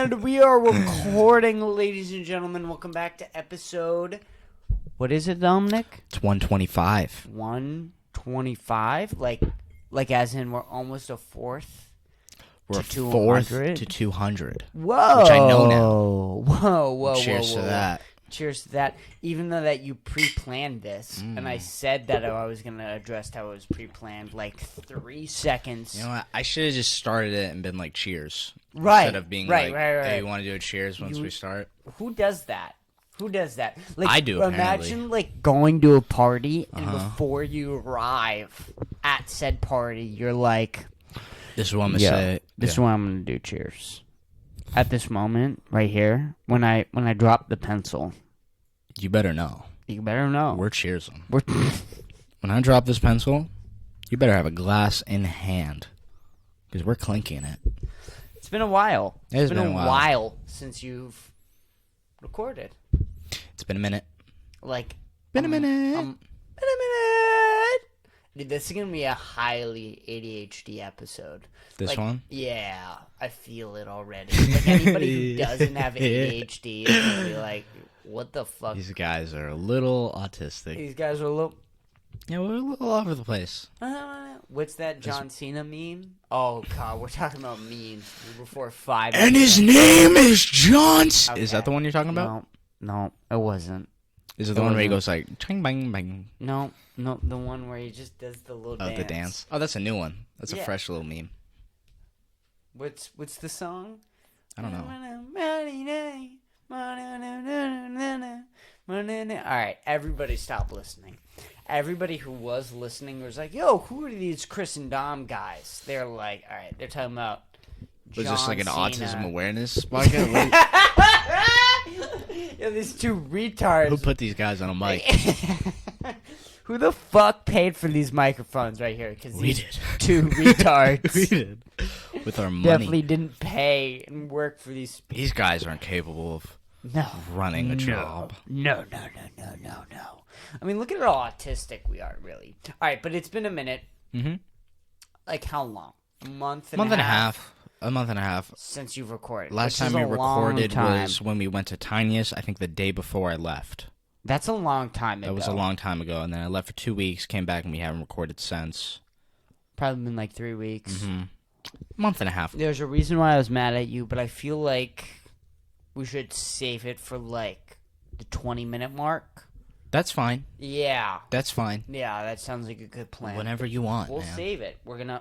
And we are recording, ladies and gentlemen. Welcome back to episode... What is it, Dominic? It's 125. 125? Like as in we're almost a fourth? We're to fourth 200? to 200. Whoa. Which I know now. Whoa. Cheers to that. Cheers to that. Even though that you pre-planned this, and I said that I was going to address how it was pre-planned like 3 seconds. You know what? I should have just started it and been like, cheers. Right. Instead of being right. hey, you want to do a cheers once we start? Who does that? Like, I do, apparently. Imagine, like, going to a party, and before you arrive at said party, you're like... This is what I'm going to say. This is what I'm going to do. Cheers. At this moment, right here, when I drop the pencil... You better know. You better know. We're cheersing. When I drop this pencil, you better have a glass in hand. Because we're clinking it. It's been a while. It's been a while since you've recorded. It's been a minute. Been a minute. Dude, this is going to be a highly ADHD episode. This one? Yeah, I feel it already. Like, anybody who doesn't have ADHD is going to be like, what the fuck? These guys are a little autistic. These guys are a little... Yeah, we're a little all over the place. What's that John Cena meme? Oh, God, we're talking about memes before 5 And his name is Johnson. Okay. Is that the one you're talking about? No, it wasn't. Is it the one where he goes like, ching, bang, bang? No, the one where he just does the little dance. Oh, the dance. Oh, that's a new one. That's a fresh little meme. What's the song? I don't know. Alright, everybody stop listening. Everybody who was listening was like, yo, who are these Kris and Dom guys? They're like, alright, they're talking about Was this like an Cena. autism awareness podcast? Yeah, these two retards. Who put these guys on a mic? Who the fuck paid for these microphones right here? Because We these did. two retards We did. With our money. definitely didn't pay and work for these. These guys aren't capable of running a job. No. I mean, look at how autistic we are, really. All right, but it's been a minute. Mm-hmm. Like how long? A month A month and a half. A month and a half. Since you've recorded. Last time we recorded was when we went to Tinius, I think the day before I left. That's a long time ago. That was a long time ago, and then I left for 2 weeks, came back, and we haven't recorded since. Probably been like 3 weeks. Mm-hmm. Month and a half. There's a reason why I was mad at you, but I feel like we should save it for like the 20-minute mark. That's fine. Yeah. That's fine. Yeah, that sounds like a good plan. Whenever you want, We'll man. save it. We're gonna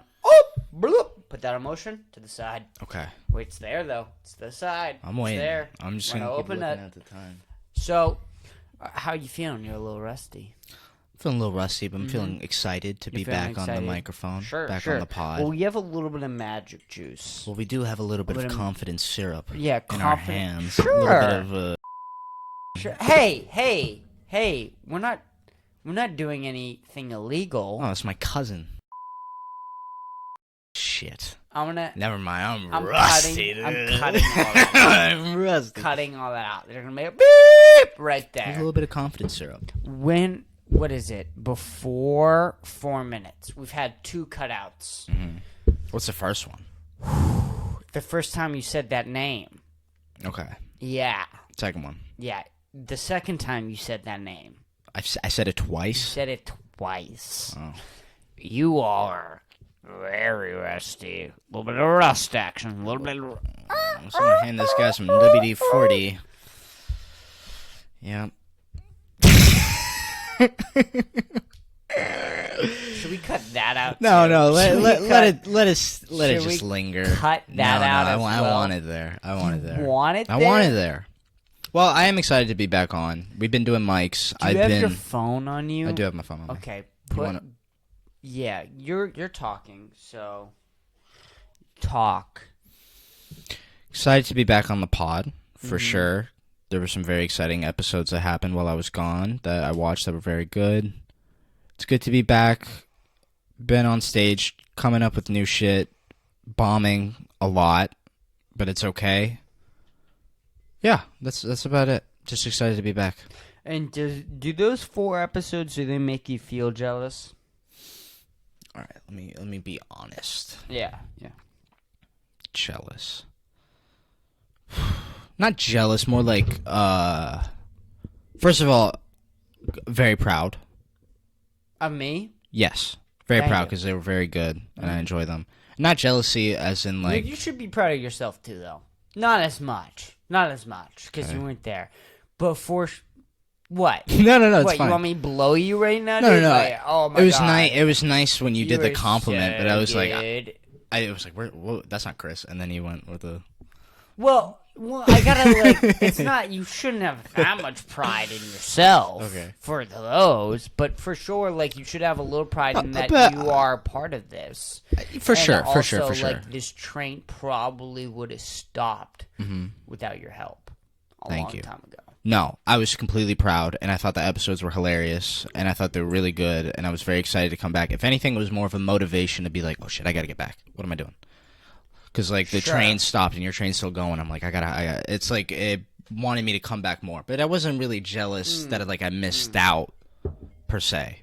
put that emotion to the side. Okay. Wait, it's there though. It's the side. I'm waiting. It's there. I'm just We're gonna keep open looking it. at the time. So, how you feeling? You're a little rusty. Feeling a little rusty, but I'm feeling excited to be back on the microphone. Back on the pod. Well, we have a little bit of magic juice. Well, we do have a little bit of confidence syrup Yeah, in our hands. Sure. A little bit of Sure. Hey, we're not doing anything illegal. Oh, it's my cousin. Shit. Never mind. I'm rusty, dude. I'm cutting all that out. I'm rusty. Cutting all that out. They're gonna make a beep right there. There's a little bit of confidence syrup. What is it? Before 4 minutes. We've had 2 cutouts. Mm-hmm. What's the first one? The first time you said that name. Okay. Yeah. Second one. Yeah. The second time you said that name. I said it twice? You said it twice. Oh. You are very rusty. A little bit of rust action. A little bit of... I'm just gonna hand this guy some WD-40. Yeah. Should we cut that out? No, too? let it just linger. Cut that out as I well? want it there. I want it there. Want it I there? want it there. Well, I am excited to be back on. We've been doing mics. Do you have your phone on you? I do have my phone on me. Okay. Yeah, you're talking, so talk. Excited to be back on the pod, for sure. There were some very exciting episodes that happened while I was gone that I watched that were very good. It's good to be back. Been on stage, coming up with new shit, bombing a lot, but it's okay. Yeah, that's about it. Just excited to be back. And do those 4 episodes, do they make you feel jealous? All right, let me be honest. Yeah. Jealous. Not jealous, more like, first of all, very proud. Of me? Yes. Very Thank proud you. because they were very good, and I enjoy them. Not jealousy as in, like... You should be proud of yourself, too, though. Not as much. Not as much, because you weren't there. But what? No, it's What, fine. you want me to blow you right now? No, dude? no. Like, oh, my it was God. nice. It was nice when you did the were compliment, so but I was like... good. I was like, whoa, that's not Kris. And then he went with the... Well, I gotta, like, it's not, you shouldn't have that much pride in yourself for those, but for sure, like, you should have a little pride in that you are part of this. For sure. Like, this train probably would have stopped without your help a long time ago. No, I was completely proud, and I thought the episodes were hilarious, and I thought they were really good, and I was very excited to come back. If anything, it was more of a motivation to be like, oh shit, I gotta get back. What am I doing? Because, like, the train stopped and your train's still going. I'm like, I gotta. It's like it wanted me to come back more. But I wasn't really jealous that, like, I missed out, per se.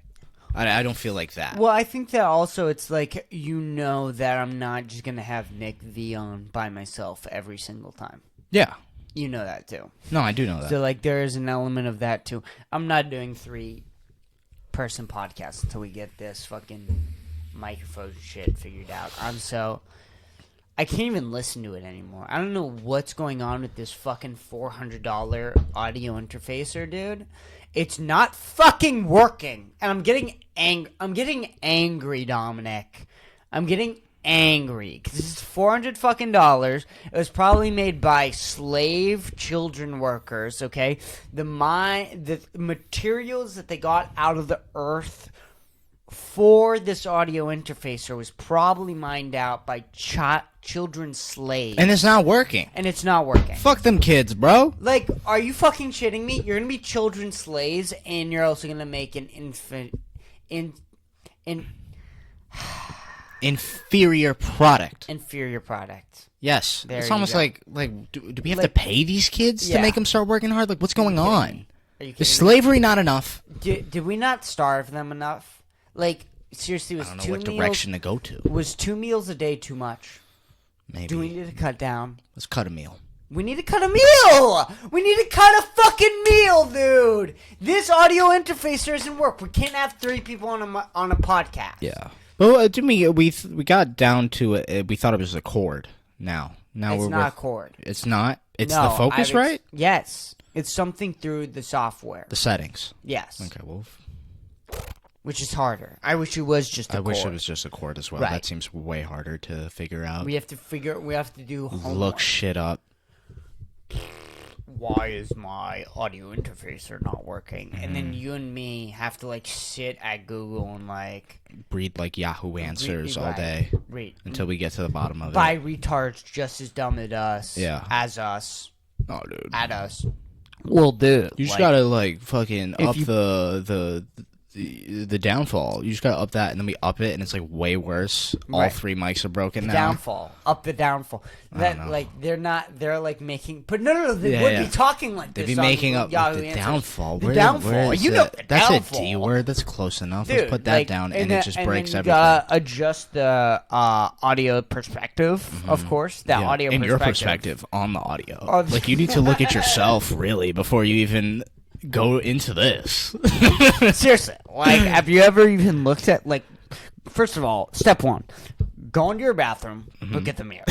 I don't feel like that. Well, I think that also it's like, you know that I'm not just going to have Nick V on by myself every single time. Yeah. You know that, too. No, I do know that. So, like, there is an element of that, too. I'm not doing 3-person podcasts until we get this fucking microphone shit figured out. I can't even listen to it anymore. I don't know what's going on with this fucking $400 audio interfacer, dude. It's not fucking working. And I'm getting angry, Dominic. I'm getting angry. Because this is $400 fucking dollars. It was probably made by slave children workers, okay? The materials that they got out of the earth for this audio interfacer was probably mined out by children slaves. And it's not working. Fuck them kids, bro. Like, are you fucking shitting me? You're gonna be children slaves, and you're also gonna make an inferior product. Inferior product. Yes. There it's you almost go. like do we have to pay these kids to make them start working hard? Like, what's going on? Are you kidding Is me? slavery not enough? Did we not starve them enough? Like, seriously, was I don't know 2 what meals? direction to go to. Was 2 meals a day too much? Maybe. Do we need to cut down? Let's cut a meal. We need to cut a meal! We need to cut a fucking meal, dude! This audio interfacer doesn't work. We can't have 3 people on a podcast. Yeah. Well, to me, we got down to it. We thought it was a cord. Now It's not a cord. It's not. It's No, the focus, right? Yes. It's something through the software. The settings. Yes. Okay. Well, Which is harder. I wish it was just a cord. I wish it was just a cord as well. Right. That seems way harder to figure out. We have to do homework. Look shit up. Why is my audio interfacer not working? And then you and me have to, like, sit at Google and, like... Read, like, Yahoo Answers all day. Until we get to the bottom of it. By retards just as dumb as us. Yeah. As us. Oh, dude. At us. Well, dude. You just gotta, like, fucking up the downfall. You just gotta up that, and then we up it, and it's like way worse. All Right. 3 mics are broken now. Downfall. Up the downfall. That, like, they're like making... But no, they would be talking like They'd this. be making up Yahoo the Answers. downfall. The Where downfall. is You know that? the That's downfall. a D word. That's close enough. Dude, Let's put that like, down, and it just breaks then everything. You gotta adjust the audio perspective, of course. That Yeah, audio in perspective. your perspective on the audio. On- Like, you need to look at yourself, really, before you even go into this. Seriously, like, have you ever even looked at, like, first of all, step 1, go into your bathroom, look at the mirror.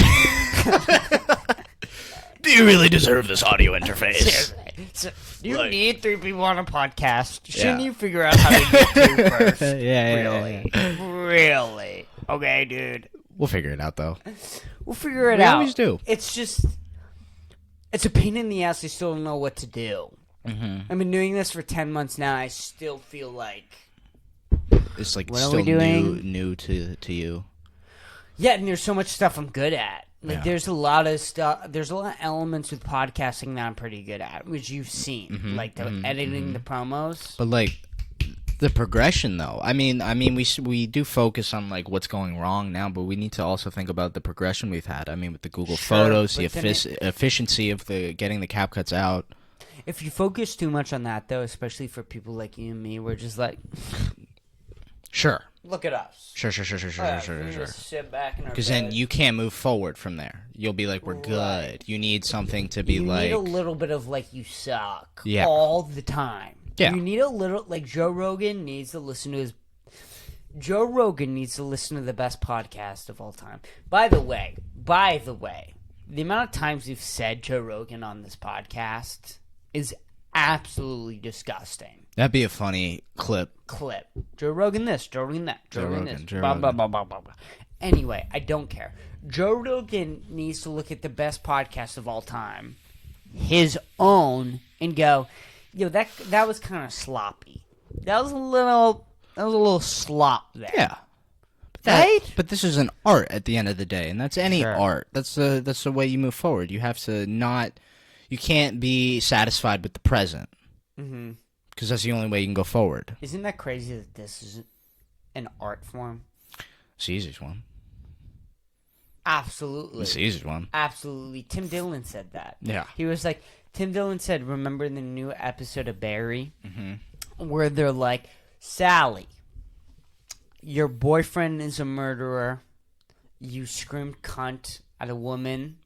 Do you really deserve this audio interface? Seriously. So, you need 3 people on a podcast. Shouldn't Yeah. you figure out how to get 2 first? Yeah. Really? Okay, dude. We'll figure it out, though. We'll figure it We out. always do. It's just, it's a pain in the ass. I still don't know what to do. I've been doing this for 10 months now. I still feel like... It's like What are still we doing? new to you. Yeah, and there's so much stuff I'm good at. Like, Yeah. there's a lot of stuff. There's a lot of elements with podcasting that I'm pretty good at, which you've seen, like the editing the promos. But like the progression, though. I mean, we do focus on like what's going wrong now, but we need to also think about the progression we've had. I mean, with the Google Photos, the but then efficiency of the getting the cap cuts out. If you focus too much on that, though, especially for people like you and me, we're just like, Sure. Look at us. Sure. We just sit back in our Because bed. then you can't move forward from there. You'll be like, we're good. You need something to be you like... need a little bit of, like, you suck. Yeah. All the time. Yeah. You need a little... Like, Joe Rogan needs to listen to the best podcast of all time. By the way, the amount of times we've said Joe Rogan on this podcast is absolutely disgusting. That'd be a funny clip. Joe Rogan this, Joe Rogan that, Joe Rogan this. Joe Blah, blah, Rogan. blah, blah, blah, blah. Anyway, I don't care. Joe Rogan needs to look at the best podcast of all time, his own, and go, yo, that was kind of sloppy. That was a little slop there. Yeah. Right? But this is an art at the end of the day, and that's any Sure. art. That's the way you move forward. You have to not... You can't be satisfied with the present. Mm-hmm. Because that's the only way you can go forward. Isn't that crazy that this is an art form? It's the easiest one. Absolutely. It's the easiest one. Absolutely. Tim Dillon said that. Yeah. He was like, Tim Dillon said, remember the new episode of Barry? Mm-hmm. Where they're like, Sally, your boyfriend is a murderer. You screamed cunt at a woman.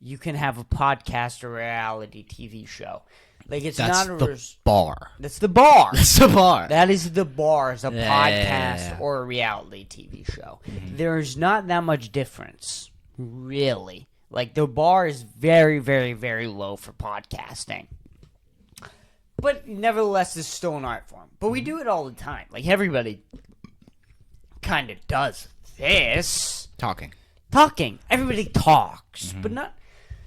You can have a podcast or reality TV show. Like, it's That's not the bar. That's the bar. That's the bar. That is the bar, as a podcast yeah. or a reality TV show. Mm-hmm. There's not that much difference, really. Like, the bar is very, very, very low for podcasting. But nevertheless, it's still an art form. But we do it all the time. Like, everybody kind of does this. Talking. Everybody talks. But not...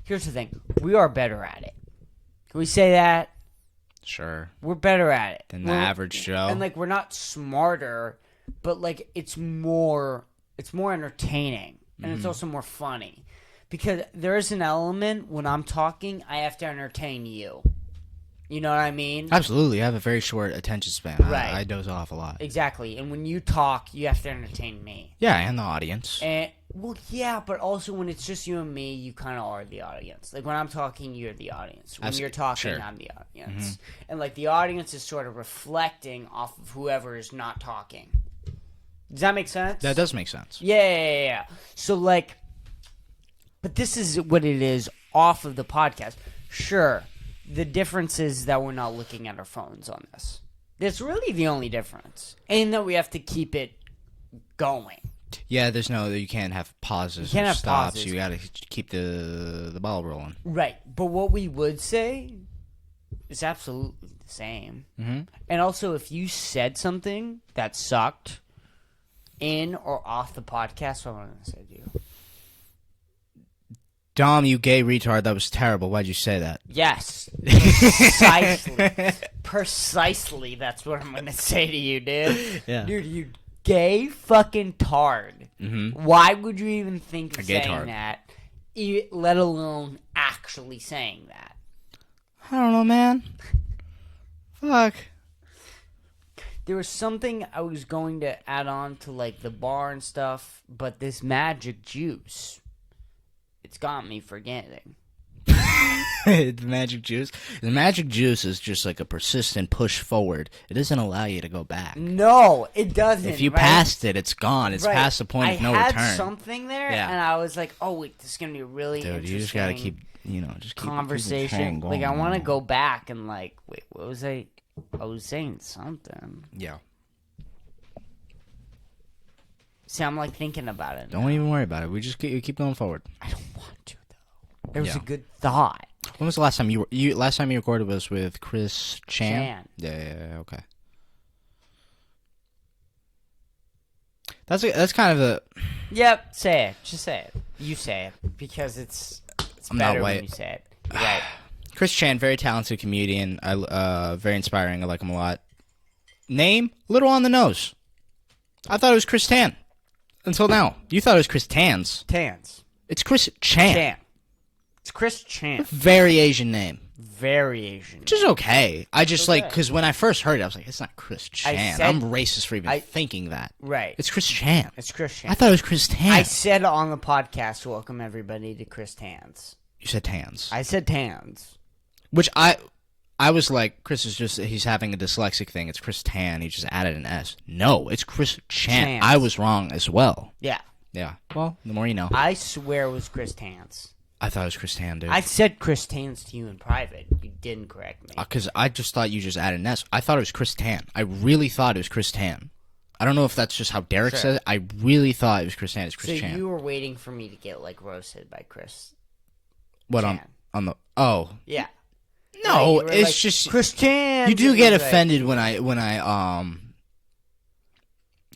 Here's the thing. We are better at it. Can we say that? Sure. We're better at it Than the average Joe. and like we're not smarter, but like it's more entertaining, and it's also more funny because there is an element when I'm talking, I have to entertain you. You know what I mean? Absolutely. I have a very short attention span. Right. I doze off a lot. Exactly. And when you talk, you have to entertain me. Yeah, and the audience. And well, yeah, but also when it's just you and me, you kind of are the audience. Like when I'm talking, you're the audience. When you're talking, sure. I'm the audience. And like the audience is sort of reflecting off of whoever is not talking. Does that make sense? That does make sense. Yeah. So like, but this is what it is off of the podcast. Sure, the difference is that we're not looking at our phones on this. That's really the only difference, and that we have to keep it going. Yeah, you can't have pauses. You can't or have stops. pauses. You got to keep the ball rolling. Right, but what we would say is absolutely the same. Mm-hmm. And also, if you said something that sucked in or off the podcast, what am I going to say to you? Dom, you gay retard, that was terrible. Why'd you say that? Yes, precisely. That's what I'm going to say to you, dude. Yeah. Dude, you gay fucking tard. Mm-hmm. Why would you even think A of gay saying tard. that, let alone actually saying that? I don't know, man. Fuck. There was something I was going to add on to, like, the bar and stuff, but this magic juice, it's got me forgetting. The magic juice. The magic juice is just like a persistent push forward. It doesn't allow you to go back. No, it doesn't. If you right? passed it, it's gone. It's Right. past the point of no I had return. something there, Yeah. and I was like, oh, wait, this is going to be a really Dude, interesting you just gotta keep, just keep conversation. going. Like, I want to go back and, like, wait, what was I was saying something. Yeah. See, I'm, like, thinking about it. Don't even worry about it. We just keep going forward. I don't want to, though. There was Yeah. a good thought. When was the last time you recorded was with Kris Chan? Chan. Yeah, okay. That's kind of the. Yep, say it. Just say it. You say it. Because it's I'm not better when white. you say it. You're right. Kris Chan, very talented comedian. Very inspiring. I like him a lot. Name, little on the nose. I thought it was Kris Tan. Until now. You thought it was Kris Tans. Tans. It's Kris Chan. Chan. It's Kris Chan. Very Asian name. Very Asian. Which is okay. I just Okay. because when I first heard it, I was like, it's not Kris Chan. said- I'm racist for even thinking that. Right. It's Kris Chan. It's Kris Chan. I thought it was Kris Tan. I said on the podcast, welcome everybody to Kris Tans. You said Tans. I said Tans. Which I I was like, Kris is just, he's having a dyslexic thing. It's Kris Tan. He just added an S. No, it's Kris Chance. I was wrong as well. Yeah. Yeah. Well, the more you know. I swear it was Kris Tans. I thought it was Kris Tan, dude. I said Kris Tans to you in private. You didn't correct me. Because I just thought you just added an S. I thought it was Kris Tan. I really thought it was Kris Tan. I don't know if that's just how Derek says it. I really thought it was Kris Tan. It's Kris Chan. So you were waiting for me to get, like, roasted by Kris What, Chan. on the... Oh. Yeah. No, Right, it's like, just... Kris Chan! You do get offended when I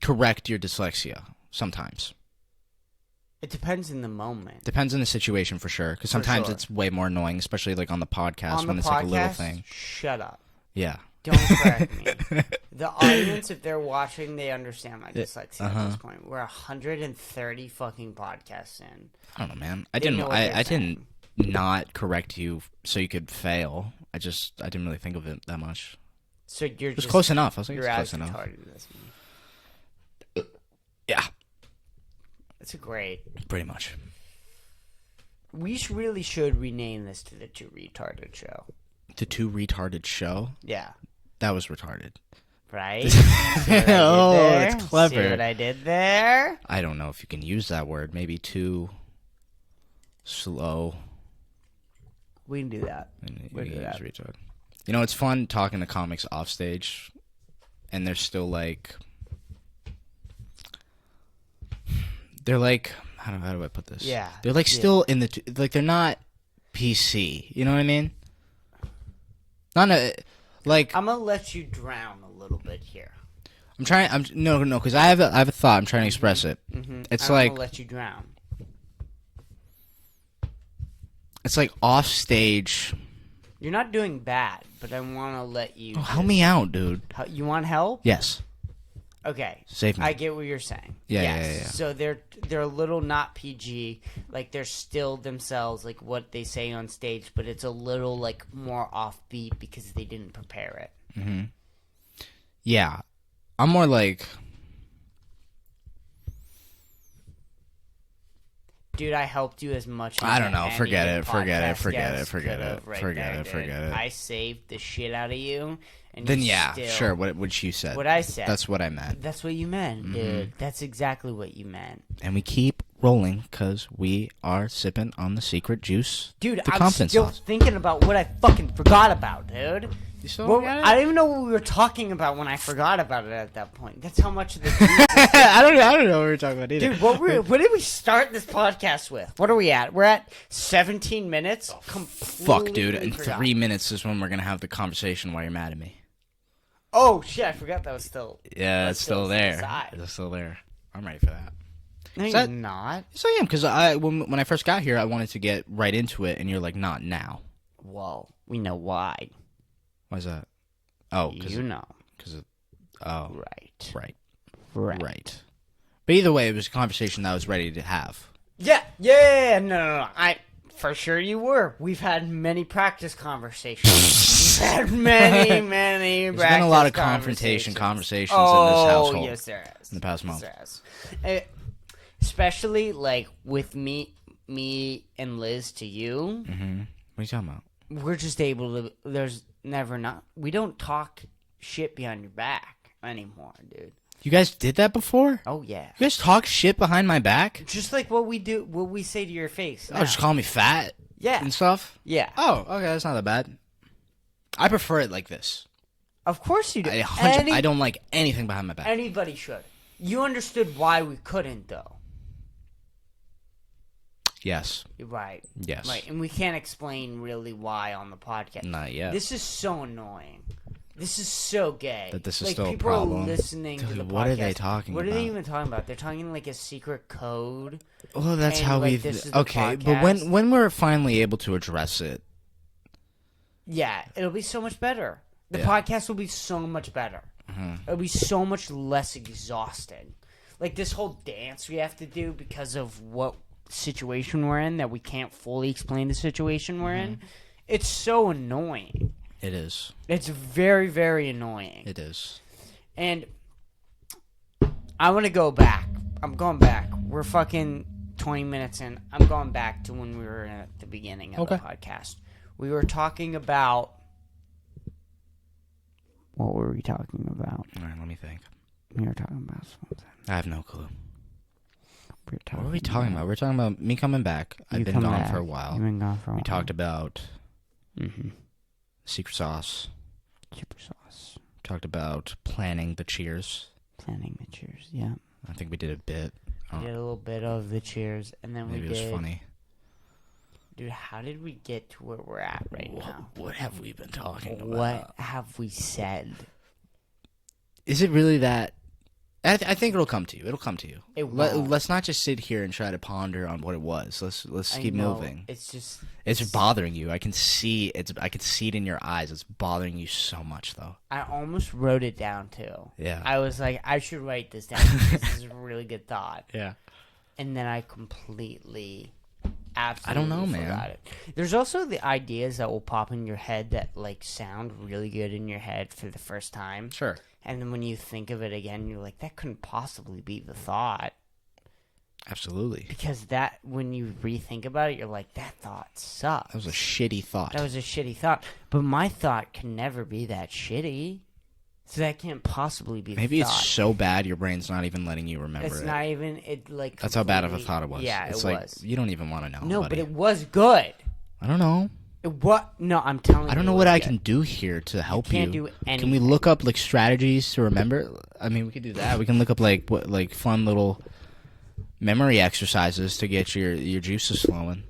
correct your dyslexia sometimes. It depends in the moment. Depends on the situation for sure. Because sometimes it's way more annoying, especially like on the podcast when it's like a little thing. Shut up. Yeah. Don't correct me. The audience, if they're watching, they understand my dyslexia at this point. We're 130 fucking podcasts in. I don't know, man. I didn't not correct you so you could fail. I didn't really think of it that much. So you're just... It was close enough. I was like, you're it's close as enough. retarded as me. Yeah. That's great. Pretty much. We really should rename this to the Too Retarded Show. The Too Retarded Show? Yeah. That was retarded. Right? Oh, it's clever. See what I did there? I don't know if you can use that word. Maybe too slow. We can do that. We can use retard. You know, it's fun talking to comics off stage, and they're still like... They're like... How do I put this? Yeah. They're like still in the... Like, they're not PC. You know what I mean? Not a... Like... I'm going to let you drown a little bit here. No, because I have a thought. I'm trying to express it. Mm-hmm. It's I'm like... going to let you drown. It's like off stage... You're not doing bad, but I want to let you... Oh, help me out, dude. You want help? Yes. Okay. Save me. I get what you're saying. Yeah, yes. yeah. So they're a little not PG. Like, they're still themselves, like what they say on stage, but it's a little, like, more offbeat because they didn't prepare it. Mm-hmm. Yeah. I'm more like... Dude, I helped you as much as I don't know. any Forget of it. the Forget it. podcast Forget it. guests Forget could've it. right Forget there, it. dude. Forget it. I saved the shit out of you. And Then you yeah, still, sure. What you said. What I said. That's what I meant. That's what you meant, dude. That's exactly what you meant. And we keep rolling because we are sipping on the secret juice. Dude, the I'm confidence still sauce. thinking about what I fucking forgot about, dude. You still Well, got it? I don't even know what we were talking about when I forgot about it at that point. That's how much of the juice I don't know what we were talking about either. Dude, what did we start this podcast with? What are we at? We're at 17 minutes. Fuck, dude. In forgot. 3 minutes is when we're gonna have the conversation while you're mad at me. Oh shit! I forgot that was still. Yeah, that's it's still there. aside. It's still there. I'm ready for that. No, Is you're that- not. Yes, I am, because when I first got here, I wanted to get right into it, and you're like, not now. Well, we know why. Why's that? Oh, You know. Oh, Right. right. But either way, it was a conversation that I was ready to have. Yeah. No. For sure you were. We've had many practice conversations. We've had many There's practice been a lot of confrontation conversations in this household. Oh, yes, there has. In the past month. Yes, there has. Especially, like, with me and Liz to you. Mm-hmm. What are you talking about? We're just able to... There's never not... We don't talk shit behind your back anymore, dude. You guys did that before? Oh, yeah. You guys talk shit behind my back? Just like what we say to your face. Oh, just call me fat? Yeah. And stuff? Yeah. Oh, okay, that's not that bad. I prefer it like this. Of course you do. I don't like anything behind my back. Anybody should. You understood why we couldn't, though. Yes. Right. Yes. Right. And we can't explain really why on the podcast. Not yet. This is so annoying. This is so gay. That this is like, still a people problem. Are listening to the podcast. What are they talking What about? are they even talking about? They're talking like a secret code. Well, that's and, how like, we've... this is the Okay, but podcast. when we're finally able to address it... Yeah, it'll be so much better. The Yeah. podcast will be so much better. Mm-hmm. It'll be so much less exhausting. Like, this whole dance we have to do because of what situation we're in, that we can't fully explain the situation we're in. It's so annoying. It is. It's very, very annoying. It is. And I want to go back. I'm going back. We're fucking 20 minutes in. I'm going back to when we were at the beginning of the podcast. We were talking about What were we talking about? All right, let me think. We were talking about something. I have no clue. What were we talking about? We're talking about me coming back. I've been gone for a while. You've been gone for a while. We talked about secret Super sauce. sauce. Talked about planning the cheers. Planning the cheers, yeah. I think we did a bit. We did a little bit of the cheers, and then Maybe we did... it was funny. Dude, how did we get to where we're at now? What have we been talking about? What have we said? Is it really that? I think it'll come to you. It'll come to you. Let's not just sit here and try to ponder on what it was. Let's keep moving. It's just it's bothering you. I can see it in your eyes. It's bothering you so much, though. I almost wrote it down too. Yeah. I was like, I should write this down. This is a really good thought. Yeah. And then I completely, absolutely I don't know, man. forgot it. There's also the ideas that will pop in your head that like sound really good in your head for the first time. Sure. And then when you think of it again, you're like, that couldn't possibly be the thought. Absolutely. Because that, when you rethink about it, you're like, that thought sucks. That was a shitty thought. That was a shitty thought. But my thought can never be that shitty. So that can't possibly be Maybe the thought. it's so bad your brain's not even letting you remember It's it. not even, it like... That's how bad of a thought it was. Yeah, it's it like, was. You don't even want to know. No, buddy. but it was good. I don't know. What? No, I'm telling you. I don't know what I can do here to help you. Can't do anything. Can we look up like strategies to remember? I mean, we could do that. We can look up like fun little memory exercises to get your juices flowing,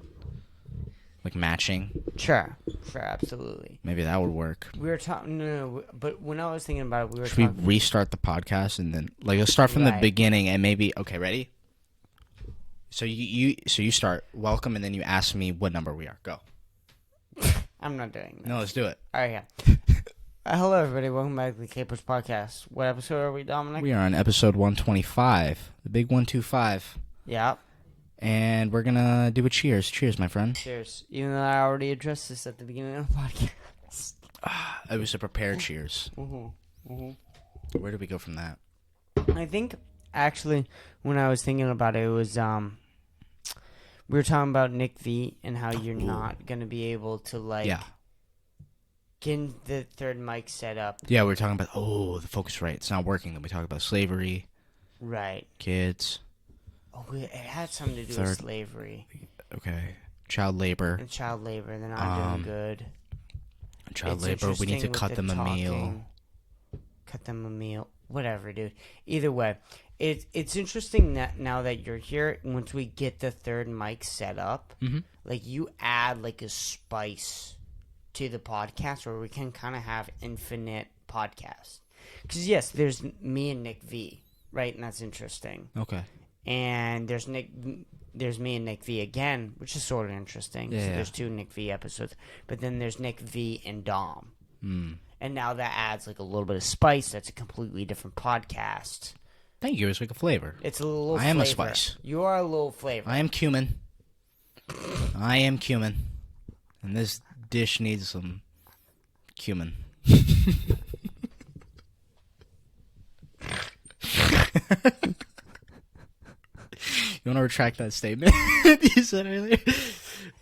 like matching. Sure, absolutely. Maybe that would work. We were talking. No, but when I was thinking about it, we were Should talking. we restart the podcast and then let's start from the beginning and maybe ready? So you start welcome and then you ask me what number we are. Go. I'm not doing that. No, let's do it. All right, yeah. Hello, everybody. Welcome back to the Kpush podcast. What episode are we, Dominic? We are on episode 125, the big 125. Yeah. And we're gonna do a cheers. Cheers, my friend. Cheers. Even though I already addressed this at the beginning of the podcast. It was a prepared cheers. Where did we go from that? I think, actually, when I was thinking about it, it was, we were talking about Nick V and how you're not going to be able to, like, get the third mic set up. Yeah, we were talking about, the Focusrite. It's not working. Then we talked about slavery. Right. Kids. Oh, it had something to do with slavery. Okay. Child labor. And child labor. They're not doing good. Child labor. We need to cut them a meal. Cut them a meal. Whatever, dude. Either way. It's interesting that now that you're here, once we get the third mic set up, like you add like a spice to the podcast where we can kind of have infinite podcasts. Because yes, there's me and Nick V, right? And that's interesting. Okay. And there's me and Nick V again, which is sort of interesting. Yeah, so there's two Nick V episodes. But then there's Nick V and Dom. And now that adds like a little bit of spice. That's a completely different podcast. Thank you. It's like a flavor. It's a little I flavor. am a spice. You are a little flavor. I am cumin. I am cumin. And this dish needs some cumin. You want to retract that statement you said earlier?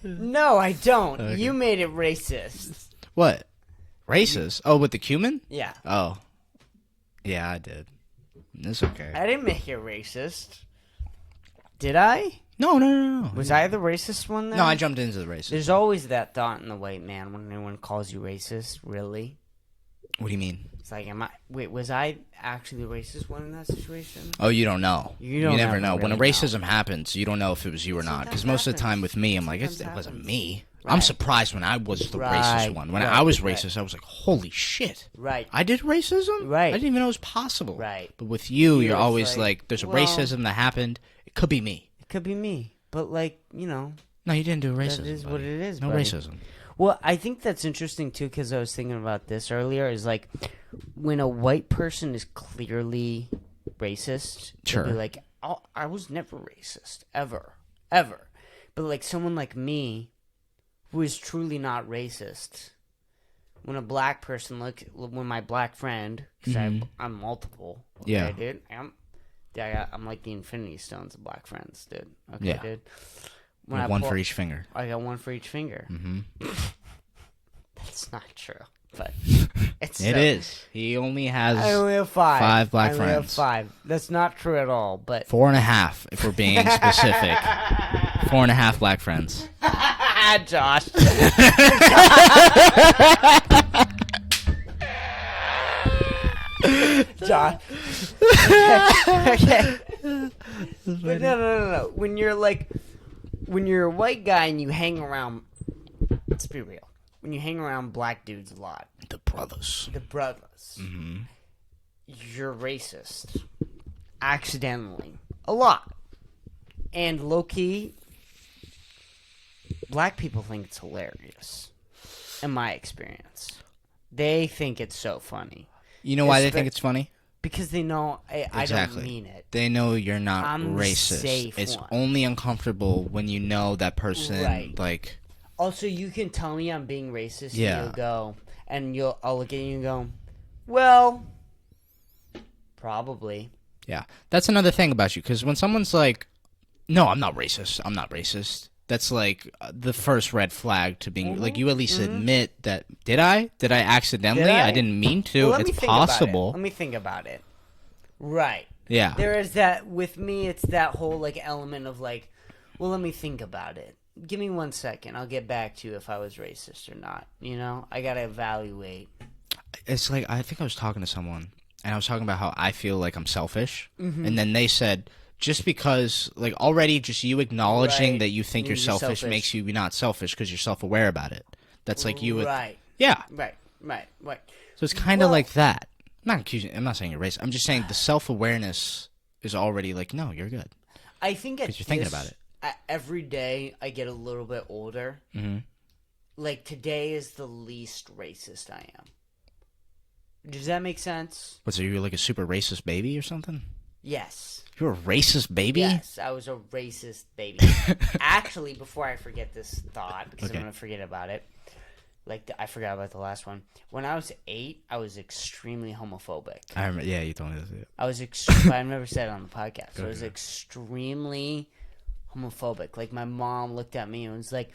No, I don't. Okay. You made it racist. What? Racist? Oh, with the cumin? Yeah. Oh. Yeah, I did. It's okay. I didn't make it racist. Did I? No. Was I the racist one then? No, I jumped into the racist. There's always that thought in the white man when anyone calls you racist. Really? What do you mean? It's like, was I actually the racist one in that situation? Oh, you don't know. You never know. When a really racism happens, you don't know if it was you or not. Because most of the time with me, I'm like, it wasn't me. Right. I'm surprised when I was the racist one. When I was racist, I was like, holy shit. Right. I did racism? Right. I didn't even know it was possible. Right. But with you, you're It's always like, there's a well, racism that happened. It could be me. It could be me. But, like, you know. No, you didn't do racism. That is buddy. what it is, No buddy. racism. Well, I think that's interesting, too, because I was thinking about this earlier, is like, when a white person is clearly racist, Sure. they'll be like, oh, I was never racist, ever. But, like, someone like me, who is truly not racist, when a black person when my black friend, because I'm multiple, okay, Yeah. dude, I'm like the Infinity Stones of black friends, dude. Okay, Yeah. dude. One for each finger. I got one for each finger. Mm-hmm. That's It's not true, but it's It so, is. He only has I only have 5. 5 black I only have friends. 5. That's not true at all, but 4.5, if we're being specific. 4.5 black friends. Josh. Josh. Okay. But no. When you're a white guy and you hang around, let's be real. When you hang around black dudes a lot, The brothers. Mm-hmm. you're racist. Accidentally. A lot. And low-key, black people think it's hilarious. In my experience. They think it's so funny. You know why they think it's funny? Because they know I Exactly. don't mean it. They know you're not I'm the racist. safe It's one. only uncomfortable when you know that person, Right. like... Also, you can tell me I'm being racist, Yeah. and you'll go, and I'll look at you and go, well, probably. Yeah. That's another thing about you, because when someone's like, no, I'm not racist, that's like the first red flag to being, like, you at least admit that, did I accidentally? Did I? I didn't mean to. Well, let me It's think about it. possible. Let me think about it. Right. Yeah. There is that, with me, it's that whole, like, element of, like, well, let me think about it. Give me 1 second. I'll get back to you if I was racist or not. You know? I gotta evaluate. It's like, I think I was talking to someone, and I was talking about how I feel like I'm selfish, and then they said, just because, like, already just you acknowledging Right. that you think you're selfish makes you not selfish because you're self-aware about it. That's like you would... Right. Yeah. Right. So it's kind of Well- like that. I'm not saying you're racist. I'm just saying the self-awareness is already like, no, you're good. I think at 'Cause you're thinking about it. Every day I get a little bit older. Mm-hmm. Like, today is the least racist I am. Does that make sense? What, so you're like a super racist baby or something? Yes. You're a racist baby? Yes, I was a racist baby. Actually, before I forget this thought, because Okay. I'm going to forget about it, like, I forgot about the last one. When I was 8, I was extremely homophobic. I remember. Yeah, you told me this. I was I've never said it on the podcast. I was extremely homophobic. Like, my mom looked at me and was like,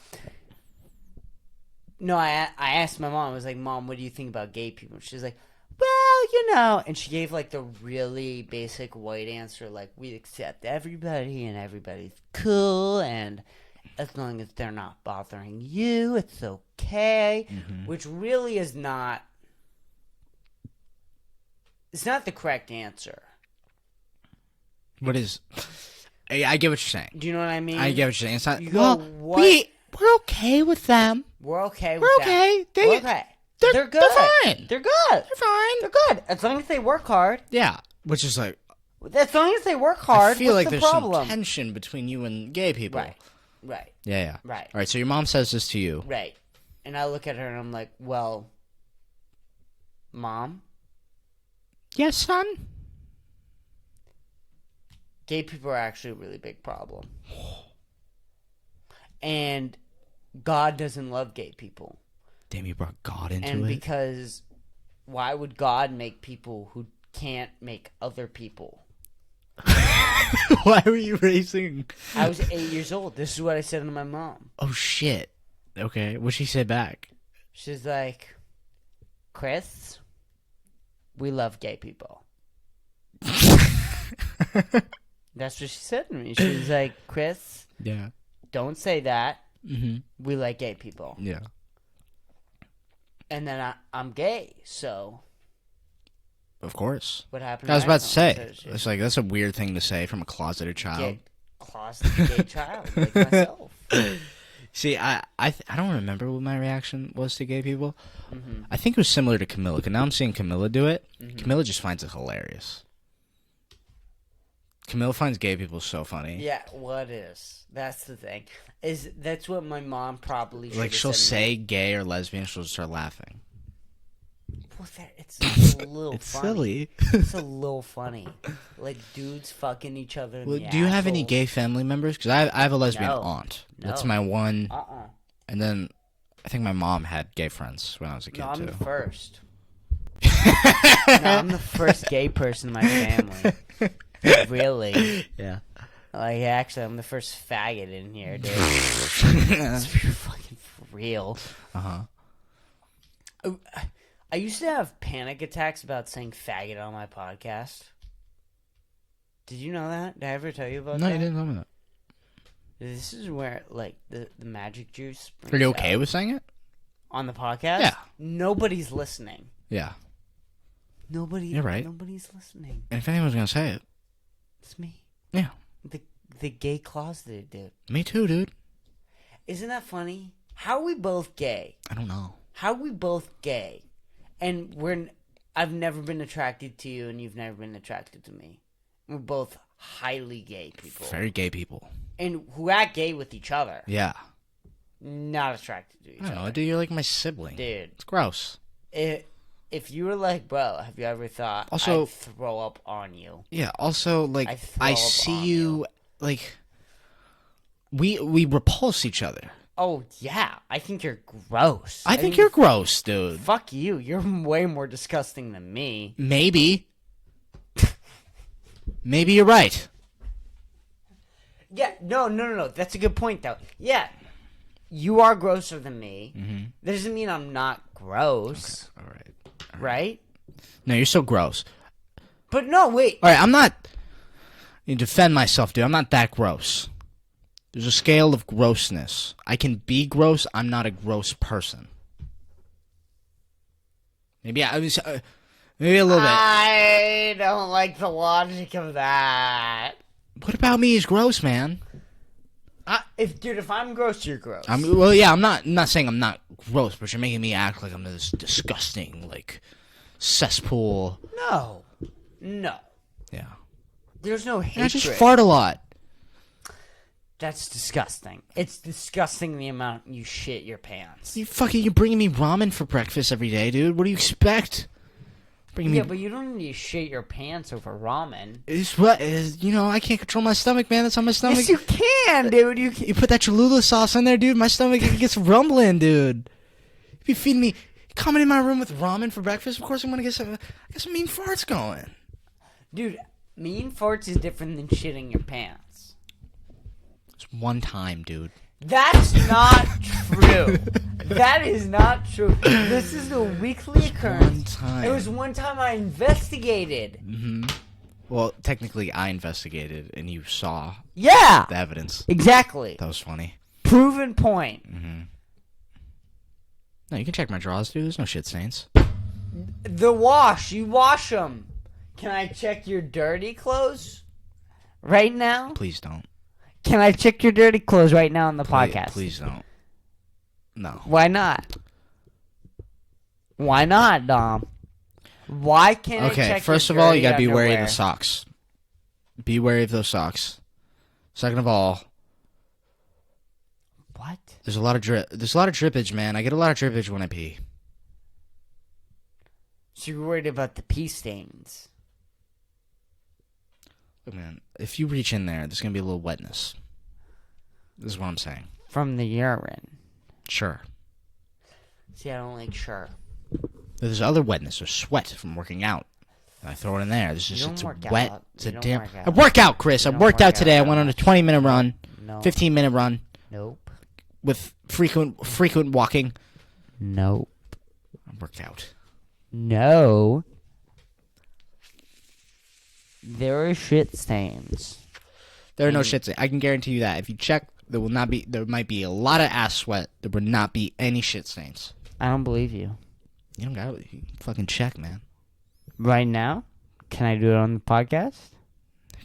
no, I asked my mom, I was like, Mom, what do you think about gay people? She's like, well, you know, and she gave, like, the really basic white answer, like, we accept everybody and everybody's cool, and as long as they're not bothering you, it's okay. Which really is not, it's not the correct answer. What is... I get what you're saying. Do you know what I mean? I get what you're saying. It's not... You go, well, what? we're okay with them. We're okay with We're that. okay. We're okay. They're good. They're fine. They're good. They're fine. They're good. As long as they work hard. Yeah. Which is like... As long as they work hard, I feel what's like the there's problem? some tension between you and gay people. Right. Yeah. Right. All right, so your mom says this to you. Right. And I look at her and I'm like, well, Mom, Yes, son? gay people are actually a really big problem. And God doesn't love gay people. Damn, you brought God into And it. because why would God make people who can't make other people? Why were you racing? I was 8 years old. This is what I said to my mom. Oh, shit. Okay, what'd she say back? She's like, Kris, we love gay people. That's what she said to me. She was like, Kris, Yeah. don't say that. Mm-hmm. We like gay people. Yeah. And then I'm gay, so Of course. what happened? I was about to say. Said It's like, that's a weird thing to say from a closeted child. gay, closeted gay child like myself. See, I don't remember what my reaction was to gay people. Mm-hmm. I think it was similar to Camilla, because now I'm seeing Camilla do it. Camilla just finds it hilarious. Camilla finds gay people so funny. Yeah, what is? That's the thing. That's what my mom probably should Like, have she'll said to me. say gay or lesbian, she'll just start laughing. Well, it's a little It's funny. silly. It's a little funny. Like, dudes fucking each other in Well, the do you have any asshole. gay family members? Because I have a lesbian No. aunt. That's No. my one. Uh-uh. And then I think my mom had gay friends when I was a kid, No, I'm too. the first. No, I'm the first gay person in my family. Really. Yeah. Like, actually, I'm the first faggot in here, dude. It's fucking for real. Uh-huh. I used to have panic attacks about saying faggot on my podcast. Did you know that? Did I ever tell you about that? No, you didn't tell me that. This is where, like, the magic juice Are you brings okay out with saying it? on the podcast? Yeah. Nobody's listening. Yeah. You're right. Nobody's listening. And if anyone's gonna say it, It's me. yeah. The gay closeted dude. Me too, dude. Isn't that funny? How are we both gay? I don't know. How are we both gay? And I've never been attracted to you, and you've never been attracted to me. We're both highly gay people. Very gay people. And who act gay with each other. Yeah. Not attracted to each I don't know, other. dude. You're like my sibling. Dude. It's gross. If you were like, bro, have you ever thought Also, I'd throw up on you? Yeah. Also, like, I see on you. Like, we repulse each other. Oh, yeah. I think you're gross. I think you're gross, dude. Fuck you. You're way more disgusting than me. Maybe. Maybe you're right. Yeah, no. That's a good point, though. Yeah, you are grosser than me. Mm-hmm. That doesn't mean I'm not gross. Okay. All right. Right? No, you're so gross. But no, wait. All right, I'm not. You defend myself, dude. I'm not that gross. There's a scale of grossness. I can be gross. I'm not a gross person. Maybe maybe a little bit. I don't like the logic of that. What about me is gross, man? If I'm gross, you're gross. Well, yeah. I'm not saying I'm not gross, but you're making me act like I'm this disgusting, like, cesspool. No. Yeah. There's no hatred. I just fart a lot. That's disgusting. It's disgusting the amount you shit your pants. You're bringing me ramen for breakfast every day, dude. What do you expect? Yeah, but you don't need to shit your pants over ramen. It's what I can't control my stomach, man. That's how my stomach. Yes, you can, dude. You put that Cholula sauce in there, dude. My stomach gets rumbling, dude. If you feed me, coming in my room with ramen for breakfast, of course I'm gonna get some mean farts going. Dude, mean farts is different than shitting your pants. It's one time, dude. That's not true. That is not true. This is a weekly occurrence. One time. It was one time I investigated. Mm-hmm. Well, technically, I investigated, and you saw Yeah. the evidence. Exactly. That was funny. Proven point. Mm-hmm. No, you can check my drawers, dude. There's no shit stains. The wash. You wash them. Can I check your dirty clothes right now? Please don't. Can I check your dirty clothes right now on the podcast? Please don't. No. Why not? Why not, Dom? Why can't I check Okay, first your of all, you dirty gotta be wary of underwear? the socks. Be wary of those socks. Second of all, What? there's a lot of drippage, man. I get a lot of drippage when I pee. So you're worried about the pee stains? Look, man, if you reach in there, there's gonna be a little wetness. This is what I'm saying. From the urine. Sure. See, I don't like sure. There's other wetness or sweat from working out. And I throw it in there. This is You it's don't work wet. out. It's You a don't damn. work out. I work out, Chris. You I don't worked work out today. out I went on a that 20-minute run, No. 15-minute run Nope. with frequent walking. Nope. I worked out. No. There are shit stains. There are no shits. I can guarantee you that. If you check, there might be a lot of ass sweat. There would not be any shit stains. I don't believe you. You don't gotta you fucking check, man. Right now? Can I do it on the podcast?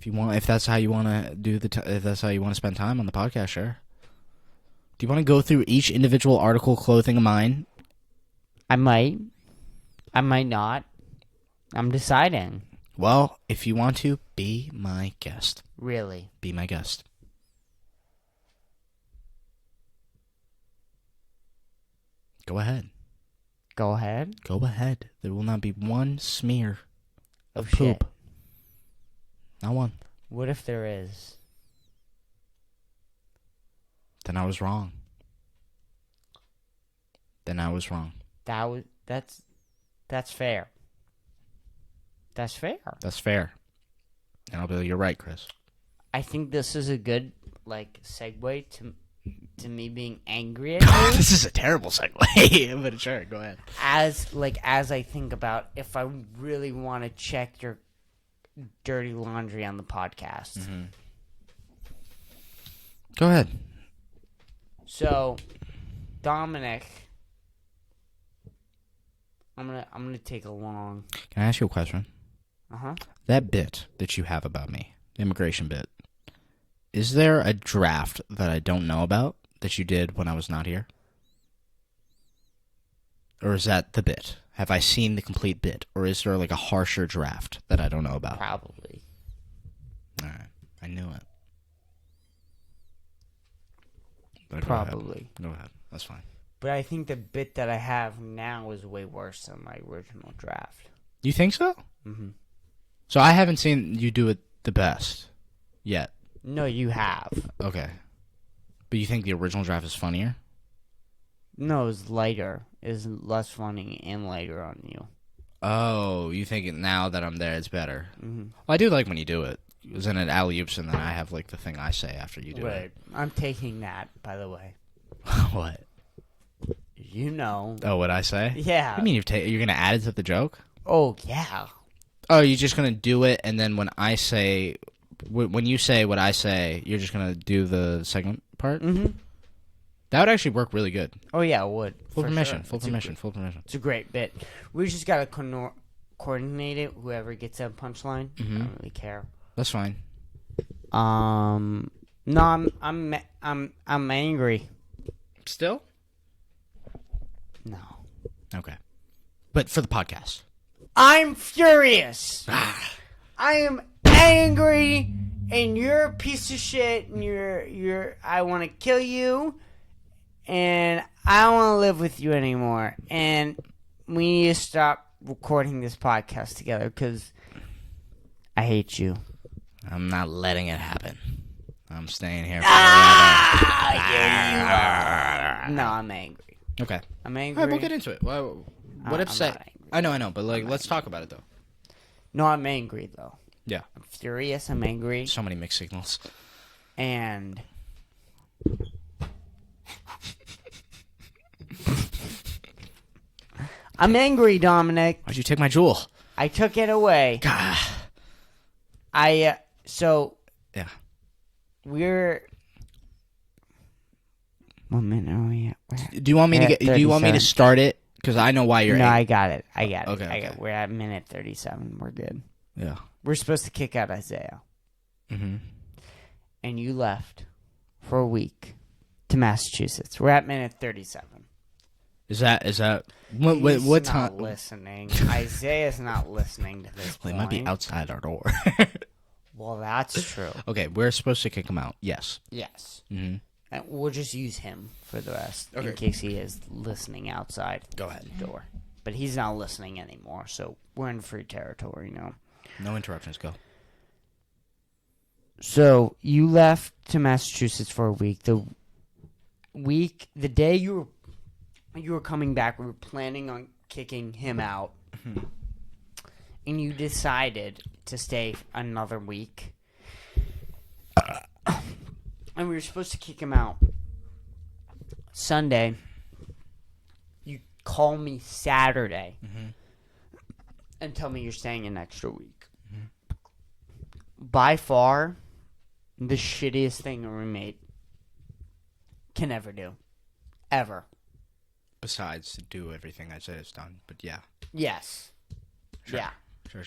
If that's how you want to do if that's how you want to spend time on the podcast, sure. Do you want to go through each individual article clothing of mine? I might. I might not. I'm deciding. Well, if you want to, be my guest. Really? Be my guest. Go ahead. Go ahead. Go ahead. There will not be one smear of shit. poop. Not one. What if there is? Then I was wrong. That's fair. That's fair. That's fair. And I'll be like, you're right, Chris. I think this is a good segue to to me being angry at you. This is a terrible segue. But sure, go ahead. As I think about if I really want to check your dirty laundry on the podcast. Mm-hmm. Go ahead. So, Dominic, I'm gonna take a long. Can I ask you a question? Uh-huh. That bit that you have about me, the immigration bit, is there a draft that I don't know about that you did when I was not here? Or is that the bit? Have I seen the complete bit? Or is there like a harsher draft that I don't know about? Probably. All right. I knew it. But Probably. Go ahead. That's fine. But I think the bit that I have now is way worse than my original draft. You think so? Mm-hmm. So I haven't seen you do it the best yet. No, you have. Okay. But you think the original draft is funnier? No, it's lighter. It's less funny and lighter on you. Oh, you think now that I'm there, it's better. Mm-hmm. Well, I do like when you do it. Because then it alley-oops and then I have like the thing I say after you do Right. I'm taking that, by the way. it. What? You know. Oh, what I say? Yeah. What do you mean you're going to add it to the joke? Oh, yeah. Oh, you're just going to do it and then when I say... When you say what I say, you're just going to do the second part? Mm-hmm. That would actually work really good. Oh, yeah, it would. Full permission. Sure. Full permission. It's a great bit. We just got to coordinate it, whoever gets that punchline. Mm-hmm. I don't really care. That's fine. No, I'm angry. Still? No. Okay. But for the podcast. I'm furious. I am angry, and you're a piece of shit, and I want to kill you, and I don't want to live with you anymore, and we need to stop recording this podcast together, because I hate you. I'm not letting it happen. I'm staying here forever. Yeah, you are. No, I'm angry. Okay. I'm angry. All right, we'll get into it. Well, what if I'm say... not angry. I know, but like, let's talk about it though. No, I'm angry, though. Yeah. I'm furious, I'm angry, So many mixed signals. and... I'm angry, Dominic. Why'd you take my jewel? I took it away. God. So... Yeah. We're... What minute are we at? Do you want me to We're at Do you want me to 37. start it? Because I know why you're. No, angry. I got it. Okay. We're at minute 37. We're good. Yeah. We're supposed to kick out Isaiah. Mm-hmm. And you left for a week to Massachusetts. We're at minute 37. Is that He's what not time? listening. Isaiah's not listening to this Well, point. he might be outside our door. Well, that's true. Okay, we're supposed to kick him out. Yes. Yes. Mm-hmm. And we'll just use him for the rest Okay. in case he is listening outside Go ahead. the door. But he's not listening anymore, so we're in free territory now. No interruptions. Go. So you left to Massachusetts for a week. The day you were coming back, we were planning on kicking him out, and you decided to stay another week. And we were supposed to kick him out Sunday. You call me Saturday and tell me you're staying an extra week. By far, the shittiest thing a roommate can ever do. Ever. Besides to do everything I said it's done, but yeah. Yes. Sure. Yeah. Sure.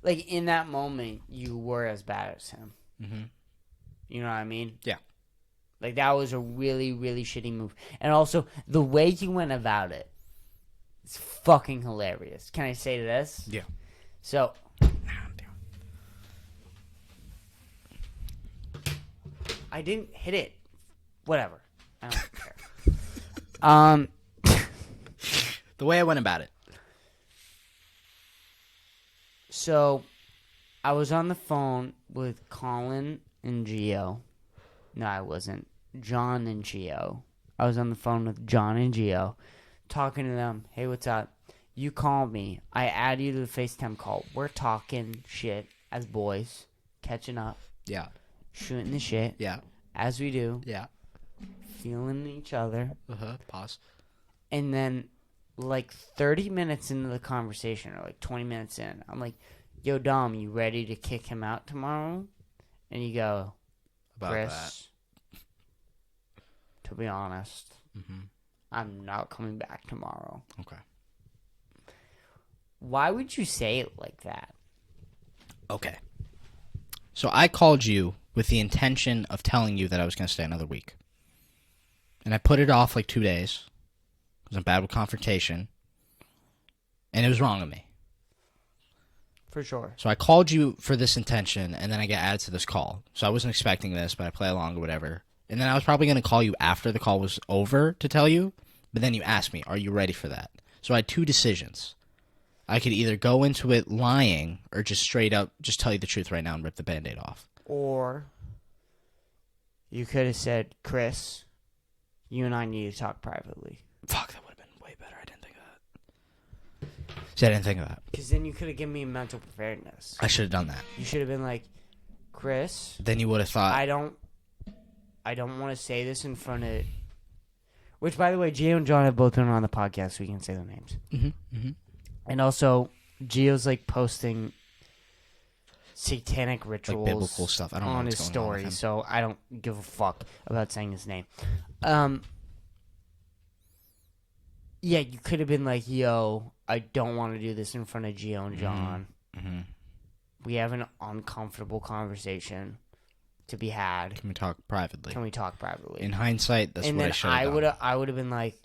Like, in that moment, you were as bad as him. Mm-hmm. You know what I mean? Yeah. Like, that was a really, really shitty move. And also, the way you went about it is fucking hilarious. Can I say this? Yeah. So, I didn't hit it. Whatever. I don't care. The way I went about it. So, I was on the phone with Colin and Gio. No, I wasn't. John and Gio. I was on the phone with John and Gio, talking to them. Hey, what's up? You call me. I add you to the FaceTime call. We're talking shit as boys, catching up, Yeah. shooting the shit, Yeah. as we do. Yeah. feeling each other. Pause. And then, like, 30 minutes into the conversation, or like 20 minutes in, I'm like, yo, Dom, you ready to kick him out tomorrow? And you go, About Kris, to be honest, Mm-hmm. I'm not coming back tomorrow. Okay. Why would you say it like that? Okay. So I called you with the intention of telling you that I was going to stay another week. And I put it off like 2 days because I'm bad with confrontation. And it was wrong of me. For sure. So I called you for this intention, and then I get added to this call. So I wasn't expecting this, but I play along or whatever. And then I was probably going to call you after the call was over to tell you. But then you asked me, are you ready for that? So I had two decisions. I could either go into it lying or just straight up just tell you the truth right now and rip the Band-Aid off. Or you could have said, Kris, you and I need to talk privately. Fuck, that would have been way better. I didn't think of that. See, I didn't think of that. Because then you could have given me mental preparedness. I should have done that. You should have been like, Kris, Then you would have thought... I don't want to say this in front of... Which, by the way, Gio and John have both been on the podcast, so we can say their names. Mm-hmm, mm-hmm. And also, Gio's like posting satanic rituals, like biblical stuff. I don't know on what's his going on with story, him. so I don't give a fuck about saying his name. Yeah, you could have been like, "Yo, I don't want to do this in front of Gio and John. Mm-hmm. We have an uncomfortable conversation to be had. Can we talk privately? Can we talk privately?" In hindsight, that's and what then I should have done. I would have been like,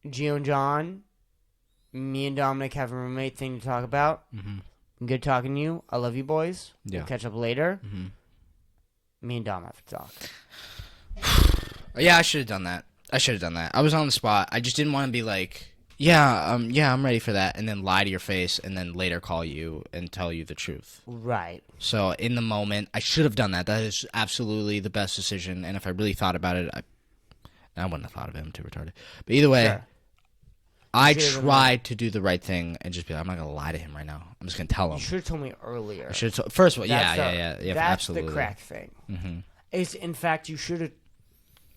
"Gio and John, me and Dominic have a roommate thing to talk about. Mm-hmm. Good talking to you. I love you, boys. Yeah. We'll catch up later. Mm-hmm. Me and Dom have to talk." Yeah, I should have done that. I was on the spot. I just didn't want to be like, yeah, I'm ready for that, and then lie to your face, and then later call you and tell you the truth. Right. So in the moment, I should have done that. That is absolutely the best decision. And if I really thought about it, I wouldn't have thought of it. I'm too retarded. But either way, Sure. I tried to do the right thing and just be like, I'm not going to lie to him right now. I'm just going to tell him. You should have told me earlier. I should have first of all, That's yeah, That's absolutely. the correct thing. Mm-hmm. Is in fact, you should have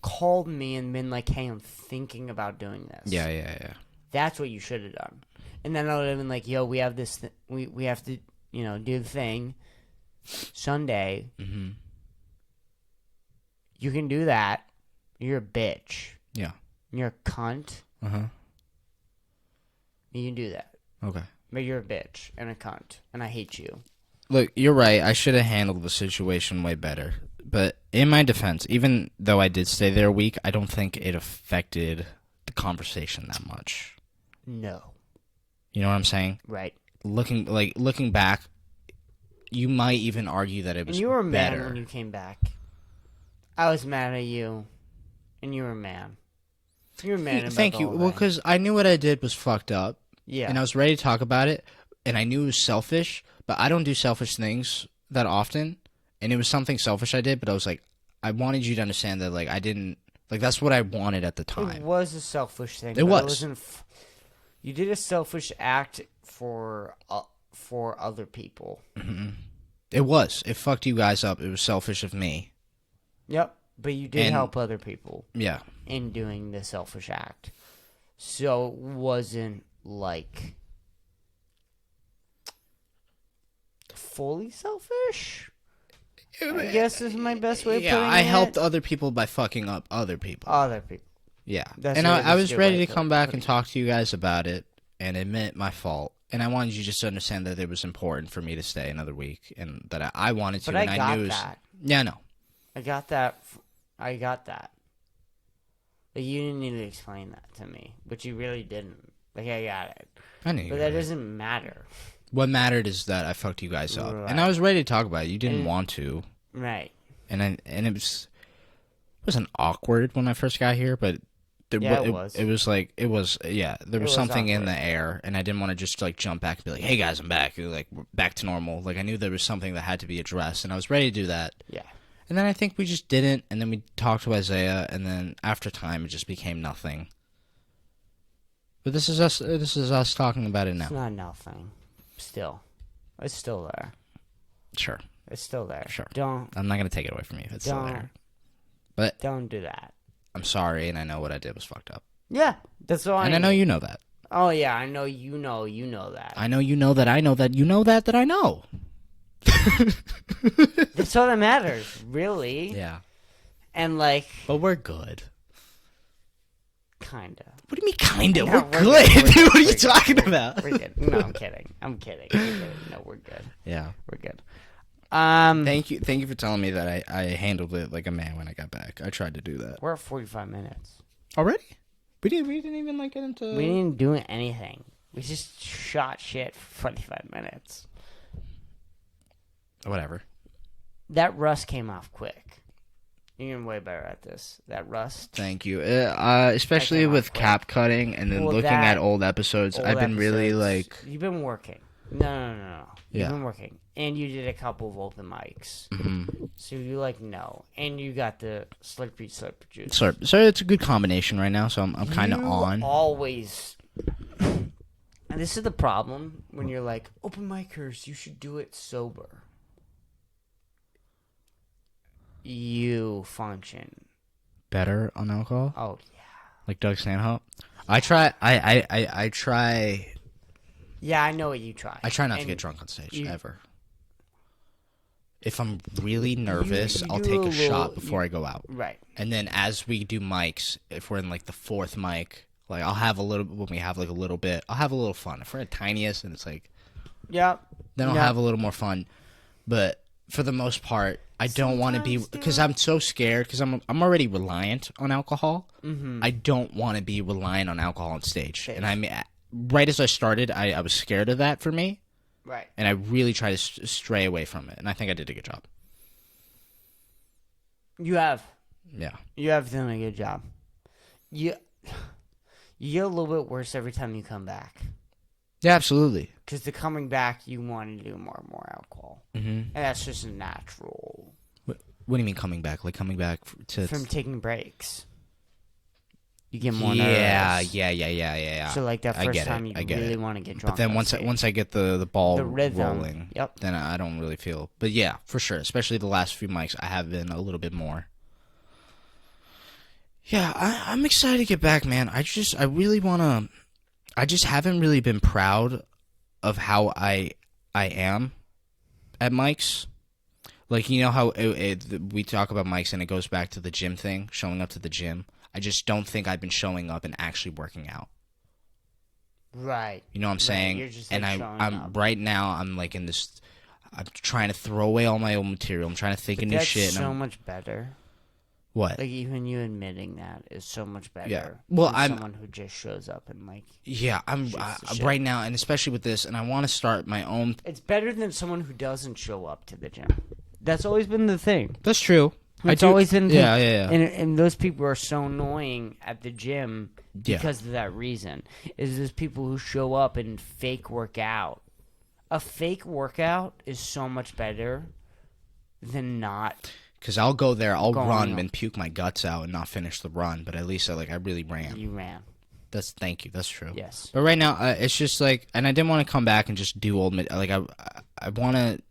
called me and been like, "Hey, I'm thinking about doing this." Yeah. That's what you should have done. And then I would have been like, "Yo, we have this. We have to, do the thing Sunday. Mm-hmm. You can do that. You're a bitch. Yeah. You're a cunt. Uh-huh. You can do that. Okay. But you're a bitch and a cunt, and I hate you." Look, you're right. I should have handled the situation way better. But in my defense, even though I did stay there a week, I don't think it affected the conversation that much. No. You know what I'm saying? Right. Looking back, you might even argue that it was And you were better. mad when you came back. I was mad at you, and you were mad. You were mad about Thank you. Well, because I knew what I did was fucked up. Yeah. And I was ready to talk about it, and I knew it was selfish, but I don't do selfish things that often. And it was something selfish I did, but I was like, I wanted you to understand that, like, I didn't, like, that's what I wanted at the time. It was a selfish thing. It was. It wasn't you did a selfish act for other people. Mm-hmm. It was. It fucked you guys up. It was selfish of me. Yep. But you did help other people. Yeah. In doing the selfish act. So it wasn't, like, fully selfish? I guess is my best way of putting it. Yeah, I helped other people by fucking up other people. Other people. Yeah. That's and a I was good ready way to to come back put and it. talk to you guys about it and admit my fault. And I wanted you just to understand that it was important for me to stay another week and that I wanted to. But and I got knew it was, that. Yeah, no. I got that. Like, you didn't need to explain that to me, but you really didn't. Like, I got it. I knew. But that doesn't matter. What mattered is that I fucked you guys up, Right. and I was ready to talk about it. You didn't want to, Right. and it wasn't awkward when I first got here, but It was. It was like there was something in awkward. the air, and I didn't want to just like jump back and be like, "Hey guys, I'm back," like we're back to normal. Like I knew there was something that had to be addressed, and I was ready to do that. Yeah. And then I think we just didn't, and then we talked to Isaiah, and then after time, it just became nothing. But this is us. This is us talking about it now. It's not nothing. Still. It's still there. Sure. It's still there. Sure. Don't I'm not gonna take it away from you if it's still there. But don't do that. I'm sorry, and I know what I did was fucked up. Yeah, that's all. And I know you know that. Oh yeah, I know you know that. I know you know that I know that you know that I know. That's all that matters, really. Yeah. And like, but we're good. Kinda. What do you mean kinda? No, we're good. Dude, what are you talking about? We're good. No, I'm kidding. No, we're good. Yeah. We're good. Thank you for telling me that I handled it like a man when I got back. I tried to do that. We're at 45 minutes. Already? We didn't even like get into. We didn't do anything. We just shot shit for 45 minutes. Whatever. That rust came off quick. You're getting way better at this. That rust. Thank you. Especially with cap cutting and then looking at old episodes. I've been really like. You've been working. No. You've been working. And you did a couple of open mics. Mm-hmm. So you know. And you got the slurpy juice. So it's a good combination right now, so I'm kind of on. Always. And this is the problem when you're like, open micers, you should do it sober. You function better on alcohol? Oh, yeah. Like Doug Stanhope? I try. I try. Yeah, I know what you try. I try not to get drunk on stage, ever. If I'm really nervous, I'll take a shot before I go out. Right. And then as we do mics, if we're in like the fourth mic, like I'll have a little, when we have like a little bit, I'll have a little fun. If we're at tiniest and it's like, yeah, then I'll have a little more fun. But for the most part, I don't want to be, because I'm so scared, because I'm already reliant on alcohol. Mm-hmm. I don't want to be reliant on alcohol on stage. And I mean, right as I started, I was scared of that for me. Right. And I really try to stray away from it. And I think I did a good job. You have. Yeah. You have done a good job. You get a little bit worse every time you come back. Yeah, absolutely. Because the coming back, you want to do more and more alcohol. Mm-hmm. And that's just natural. What do you mean coming back? Like coming back to... From taking breaks. You get more nervous. Yeah. So like that first time you really want to get drunk. But then once I get the ball rhythm, rolling, then I don't really feel. But yeah, for sure. Especially the last few mics, I have been a little bit more. Yeah, I'm excited to get back, man. I really want to. I just haven't really been proud of how I am at mics. Like, you know how we talk about mics and it goes back to the gym thing, showing up to the gym. I just don't think I've been showing up and actually working out. Right. You know what I'm saying? You're just, and I'm right now, I'm like in this, I'm trying to throw away all my old material. I'm trying to think of new shit. That's so much better. What? Like, even you admitting that is so much better. Yeah. Well, I'm someone who just shows up and like. Yeah, I'm right now, and especially with this, and I want to start my own. It's better than someone who doesn't show up to the gym. That's always been the thing. That's true. It's always been the thing. Yeah. And those people are so annoying at the gym because of that reason. Is those people who show up and fake work out. A fake workout is so much better than not. Because I'll go there, I'll run and puke my guts out and not finish the run, but at least I really ran. You ran. Thank you. That's true. Yes. But right now, it's just like, and I didn't want to come back and just do old, like I want to.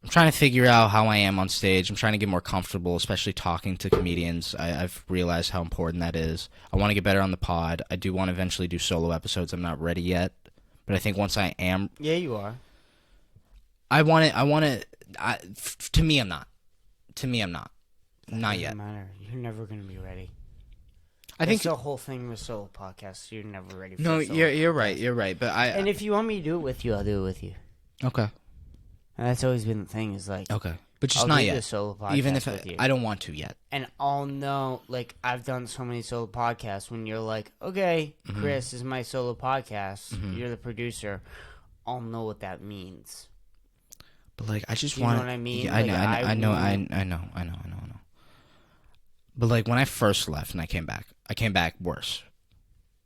I'm trying to figure out how I am on stage. I'm trying to get more comfortable, especially talking to comedians. I've realized how important that is. I want to get better on the pod. I do want to eventually do solo episodes. I'm not ready yet, but I think once I am, yeah, you are. I want to. To me, I'm not. Not yet. Doesn't matter. You're never going to be ready. I think the whole thing with solo podcasts. You're never ready for No, solo you're podcasts. right. You're right. But and if you want me to do it with you, I'll do it with you. Okay. And that's always been the thing. Is like okay, but just I'll not do yet. the solo podcast even if with you. I don't want to yet. And I'll know. Like I've done so many solo podcasts. When you're like, okay, Kris is my solo podcast. You're the producer. I'll know what that means. But like, I just want. You know what I mean? Yeah, like, I know. But like when I first left and I came back worse.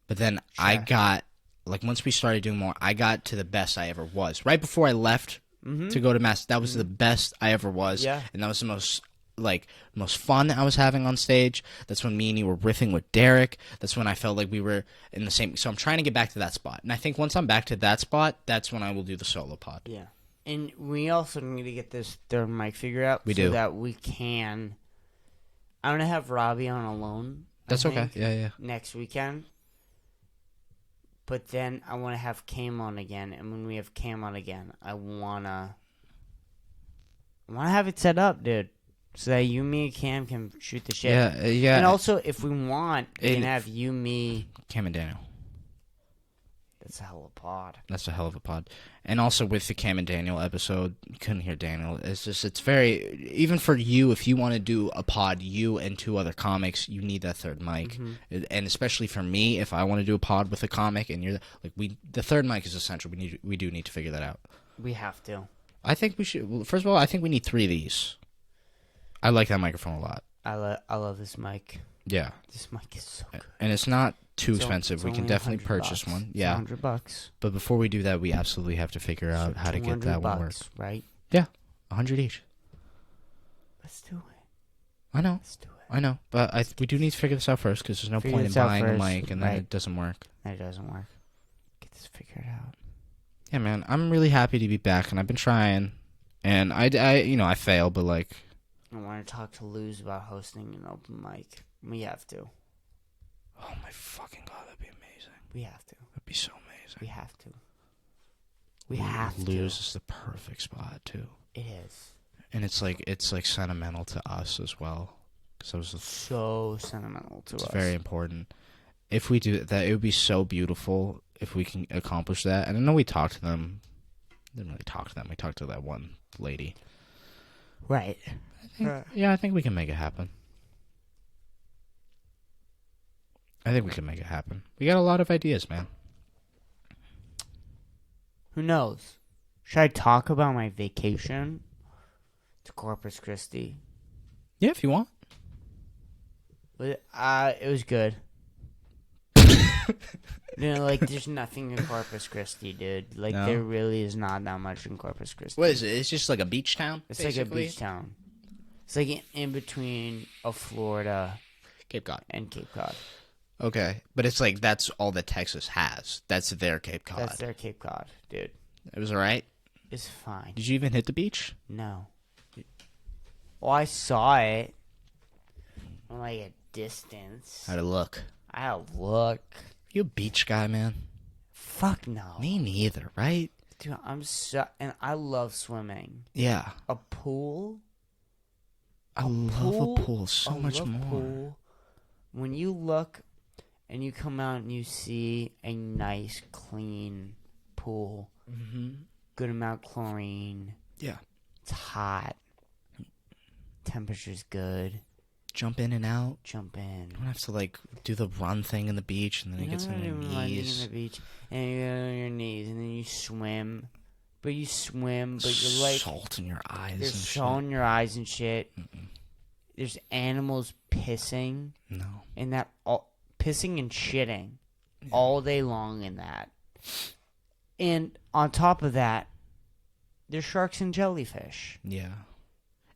But then I got like once we started doing more, I got to the best I ever was. Right before I left to go to Mass, that was the best I ever was. Yeah. And that was the most fun I was having on stage. That's when me and you were riffing with Derek. That's when I felt like we were in the same. So I'm trying to get back to that spot. And I think once I'm back to that spot, that's when I will do the solo pod. Yeah. And we also need to get this third mic figured out We so do. that we can I'm gonna have Robbie on alone. That's okay. Yeah. Next weekend. But then I want to have Cam on again, and when we have Cam on again, I wanna have it set up, dude, so that you, me, and Cam can shoot the shit. Yeah. And also, if we want, we can have you, me, Cam and Daniel. That's a hell of a pod. That's a hell of a pod. And also with the Cam and Daniel episode, you couldn't hear Daniel. It's very, even for you, if you want to do a pod, you and 2 other comics, you need that third mic. Mm-hmm. And especially for me, if I want to do a pod with a comic, and you're like, the third mic is essential. We do need to figure that out. We have to. I think we should. Well, first of all, I think we need 3 of these. I like that microphone a lot. I love this mic. Yeah. This mic is so good. And it's not too expensive. We can definitely purchase one. Yeah. $100. But before we do that, we absolutely have to figure out how to get that one work. Right? Yeah. 100 each. Let's do it. I know. Let's do it. I know. But we do need to figure this out first, because there's no point in buying a mic and then it doesn't work. It doesn't work. Get this figured out. Yeah, man. I'm really happy to be back, and I've been trying. And I fail, but like... I want to talk to Luz about hosting an open mic. We have to. Oh my fucking god, that'd be amazing. We have to. That'd be so amazing. We have to. We have to. Luz is the perfect spot too. It is. And it's like sentimental to us as well. So sentimental to us. It's very important. If we do that, it would be so beautiful if we can accomplish that. And I know we talked to them. Didn't really talk to them. We talked to that one lady. Right. I think we can make it happen. We got a lot of ideas, man. Who knows? Should I talk about my vacation to Corpus Christi? Yeah, if you want. It was good. There's nothing in Corpus Christi, dude. No? There really is not that much in Corpus Christi. What is it? It's just like a beach town? It's basically like a beach town. It's like in between of Florida... Cape Cod. And Cape Cod. Okay. But it's like that's all that Texas has. That's their Cape Cod. That's their Cape Cod, dude. It was alright? It's fine. Did you even hit the beach? No. Well, I saw it from a distance. How'd it look? I had to look. You a beach guy, man? Fuck no. Me neither, right? Dude, and I love swimming. Yeah. A pool? I love a pool so much more. Pool. When you look and you come out and you see a nice, clean pool, good amount of chlorine. Yeah. It's hot. Temperature's good. Jump in and out. Jump in. You don't have to do the run thing in the beach, and then it gets on your knees. In the beach, and you get on your knees, and then you swim. But you're salt in your eyes. There's salt in your eyes and shit. Mm-mm. There's animals pissing. No. And pissing and shitting all day long in that. And on top of that, there's sharks and jellyfish. Yeah.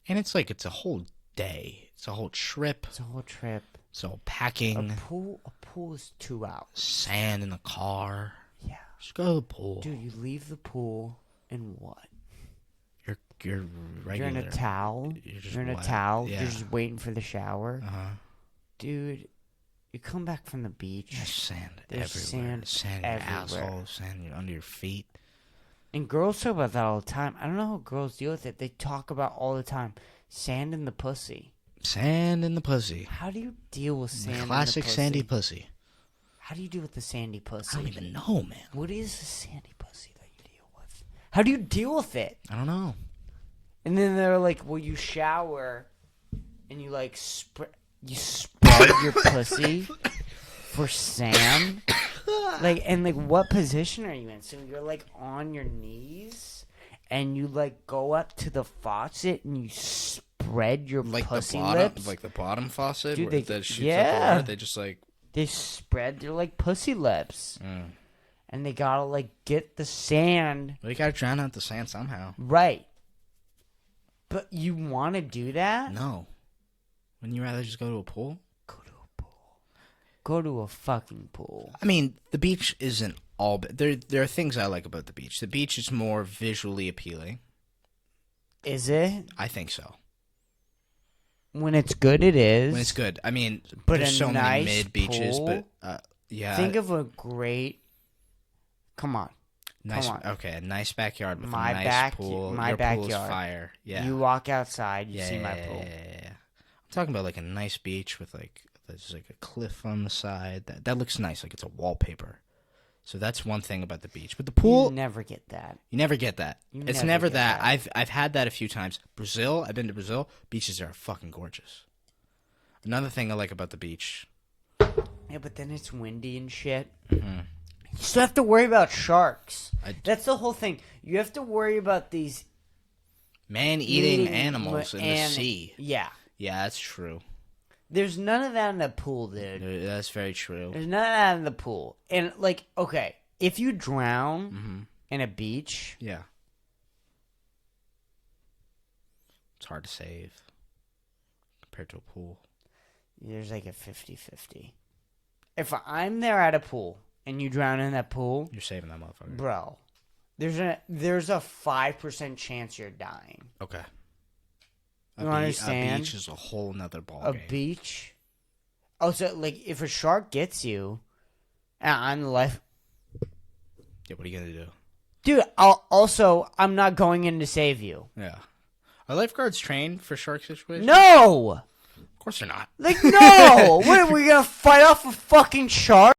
And it's a whole day. It's a whole trip. So packing. A pool is 2 hours. Sand in the car. Yeah. Just go to the pool. Dude, you leave the pool and what? You're regular. You're in a towel. You're in a towel. Yeah. You're just waiting for the shower. Dude, you come back from the beach. There's sand everywhere. Sand in your asshole. Sand under your feet. And girls talk about that all the time. I don't know how girls deal with it. They talk about all the time. Sand in the pussy. Sand in the pussy. How do you deal with sand in the pussy? Classic sandy pussy. How do you deal with the sandy pussy? I don't even know, man. What is the sandy pussy that you deal with? How do you deal with it? I don't know. And then they're like, well, you shower and you spread your pussy for sand. What position are you in? So you're on your knees and you go up to the faucet and you spread your pussy lips. Like the bottom faucet? Dude, that shoots up water? They just They spread their pussy lips. And they gotta get the sand. Well, you gotta drown out the sand somehow. Right. But you want to do that? No. Wouldn't you rather just go to a pool? Go to a pool. Go to a fucking pool. I mean, the beach isn't all... There are things I like about the beach. The beach is more visually appealing. Is it? I think so. When it's good, it is. When it's good. I mean, But there's a so nice many mid beaches, pool, but yeah. Think of a great. Come on. Nice. Come on. Okay, a nice backyard with My a nice back- pool. my Your pool's backyard. fire. Yeah. You walk outside, you yeah, see yeah, my yeah, pool. yeah. I'm talking about like a nice beach with like there's like a cliff on the side. That looks nice, like it's a wallpaper. So that's one thing about the beach. But the pool, You never get that. you never get that. You It's never never get that. that. I've had that a few times. Brazil, I've been to Brazil. Beaches there are fucking gorgeous. Another thing I like about the beach. Yeah, but then it's windy and shit. Mm-hmm. You still have to worry about sharks. I- That's the whole thing. You have to worry about these Man-eating eating animals in the and- sea. Yeah. Yeah, that's true. There's none of that in the pool, dude. That's very true. There's none of that in the pool. And, like, okay, if you drown Mm-hmm. in a beach, Yeah. It's hard to save compared to a pool. there's like a 50-50. If I'm there at a pool and you drown in that pool, You're saving that motherfucker. bro, there's a 5% chance you're dying. Okay. You understand? A beach is a whole nother ball A game. beach. Oh, so like if a shark gets you, I'm the life, Yeah, what are you gonna do? dude. I'm not going in to save you. Yeah. Are lifeguards trained for shark situations? No, Of course they're not. like no. What are we gonna fight off a fucking shark?